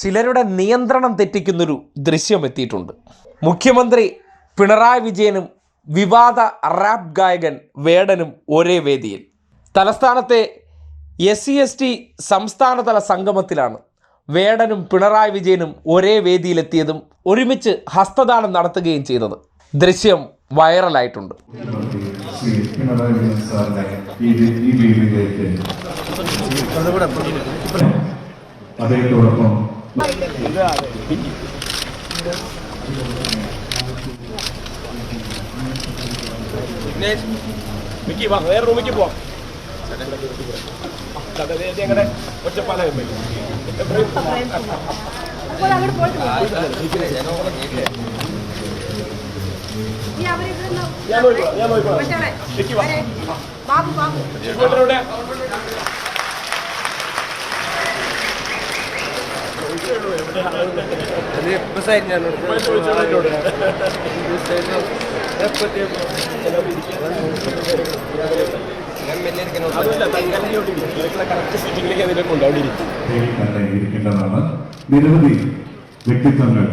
ചിലരുടെ നിയന്ത്രണം തെറ്റിക്കുന്നൊരു ദൃശ്യം എത്തിയിട്ടുണ്ട്. മുഖ്യമന്ത്രി പിണറായി വിജയനും വിവാദ റാപ്പ് ഗായകൻ വേടനും ഒരേ വേദിയിൽ. തലസ്ഥാനത്തെ SC/ST സംസ്ഥാനതല സംഗമത്തിലാണ് വേടനും പിണറായി വിജയനും ഒരേ വേദിയിലെത്തിയതും ഒരുമിച്ച് ഹസ്തദാനം നടത്തുകയും ചെയ്തത്. ദൃശ്യം വൈറലായിട്ടുണ്ട്. അദ്ദേഹത്തോടൊപ്പം വേറെ റൂമിലേക്ക് പോവാം. ഒറ്റപ്പാല നിരവധി വ്യക്തിത്വങ്ങൾ